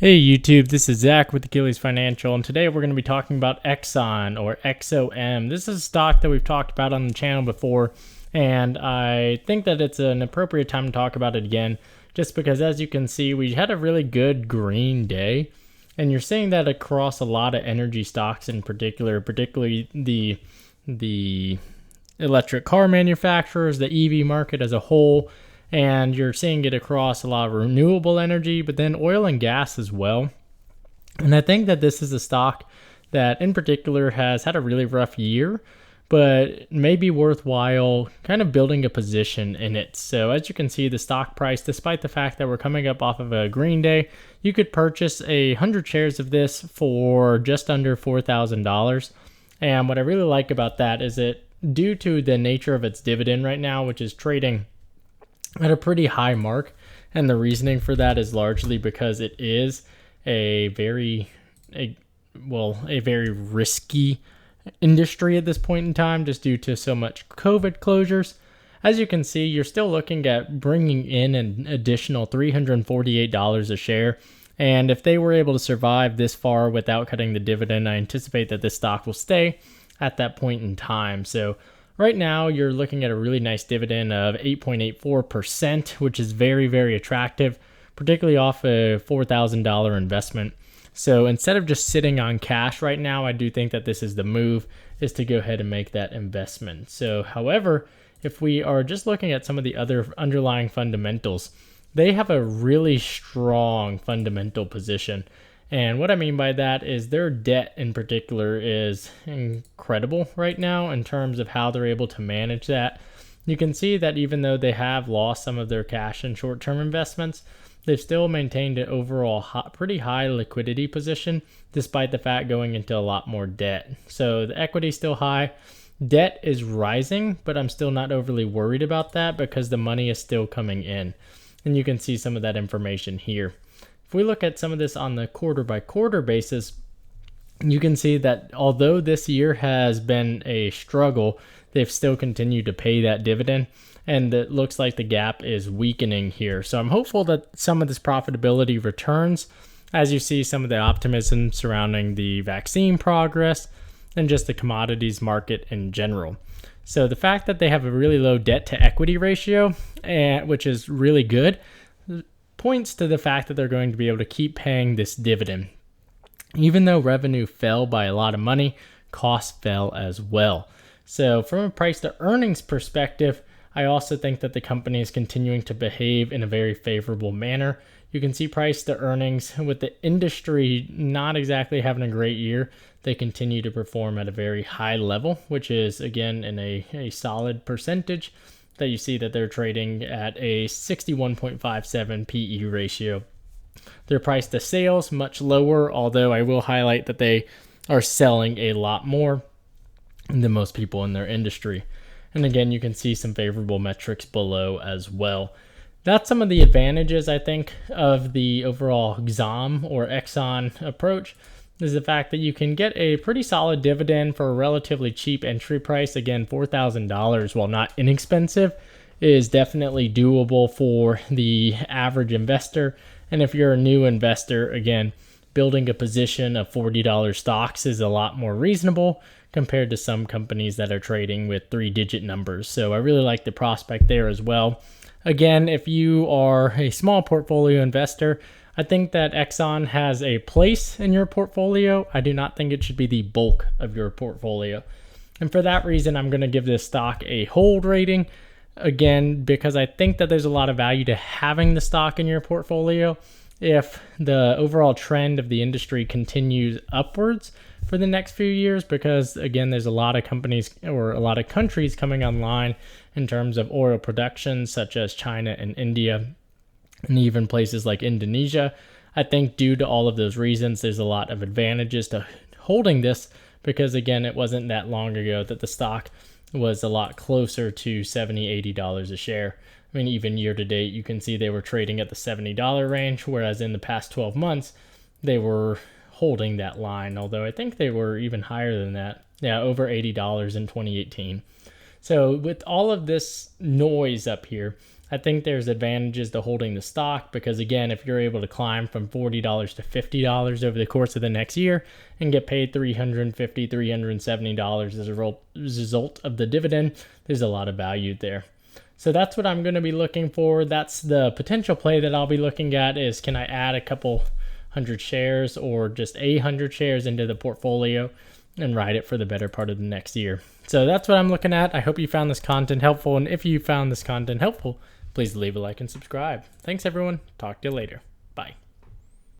Hey YouTube, this is Zach with Achilles Financial, and today we're going to be talking about Exxon or XOM. This is a stock that we've talked about on the channel before, and I think that it's an appropriate time to talk about it again, just because as you can see, we had a really good green day, and you're seeing that across a lot of energy stocks in particular, particularly the electric car manufacturers, the EV market as a whole, and you're seeing it across a lot of renewable energy, but then oil and gas as well. And I think that this is a stock that in particular has had a really rough year, but may be worthwhile kind of building a position in it. So as you can see, the stock price, despite the fact that we're coming up off of a green day, you could purchase 100 shares of this for just under $4,000. And what I really like about that is that due to the nature of its dividend right now, which is trading at a pretty high mark, and the reasoning for that is largely because it is a very risky industry at this point in time, just due to so much COVID closures. As you can see, you're still looking at bringing in an additional $348 a share, and if they were able to survive this far without cutting the dividend, I anticipate that this stock will stay at that point in time. So right now, you're looking at a really nice dividend of 8.84%, which is very, very attractive, particularly off a $4,000 investment. So instead of just sitting on cash right now, I do think that this is the move, is to go ahead and make that investment. So, however, if we are just looking at some of the other underlying fundamentals, they have a really strong fundamental position. And what I mean by that is their debt in particular is incredible right now in terms of how they're able to manage that. You can see that even though they have lost some of their cash and short-term investments, they've still maintained an overall pretty high liquidity position, despite the fact going into a lot more debt. So the equity is still high. Debt is rising, but I'm still not overly worried about that because the money is still coming in. And you can see some of that information here. If we look at some of this on the quarter by quarter basis, you can see that although this year has been a struggle, they've still continued to pay that dividend, and it looks like the gap is weakening here. So I'm hopeful that some of this profitability returns as you see some of the optimism surrounding the vaccine progress and just the commodities market in general. So the fact that they have a really low debt to equity ratio, which is really good, points to the fact that they're going to be able to keep paying this dividend. Even though revenue fell by a lot of money, costs fell as well. So from a price to earnings perspective, I also think that the company is continuing to behave in a very favorable manner. You can see price to earnings with the industry not exactly having a great year. They continue to perform at a very high level, which is again in a solid percentage, that you see that they're trading at a 61.57 PE ratio. Their price to sales much lower, although I will highlight that they are selling a lot more than most people in their industry. And again, you can see some favorable metrics below as well. That's some of the advantages, I think, of the overall XOM or Exxon approach, is the fact that you can get a pretty solid dividend for a relatively cheap entry price. Again, $4,000, while not inexpensive, is definitely doable for the average investor. And if you're a new investor, again, building a position of $40 stocks is a lot more reasonable compared to some companies that are trading with 3-digit numbers. So I really like the prospect there as well. Again, if you are a small portfolio investor, I think that Exxon has a place in your portfolio. I do not think it should be the bulk of your portfolio. And for that reason, I'm going to give this stock a hold rating. Again, because I think that there's a lot of value to having the stock in your portfolio if the overall trend of the industry continues upwards for the next few years, because again, there's a lot of companies or a lot of countries coming online in terms of oil production, such as China and India, and even places like Indonesia. I think due to all of those reasons, there's a lot of advantages to holding this, because again, it wasn't that long ago that the stock was a lot closer to $70, $80 a share. I mean, even year to date, you can see they were trading at the $70 range, whereas in the past 12 months, they were holding that line, although I think they were even higher than that. Yeah, over $80 in 2018. So with all of this noise up here, I think there's advantages to holding the stock because, again, if you're able to climb from $40 to $50 over the course of the next year and get paid $350, $370 as a result of the dividend, there's a lot of value there. So that's what I'm going to be looking for. That's the potential play that I'll be looking at, is can I add a couple hundred shares or just 100 shares into the portfolio and ride it for the better part of the next year. So that's what I'm looking at. I hope you found this content helpful. And if you found this content helpful, please leave a like and subscribe. Thanks, everyone. Talk to you later. Bye.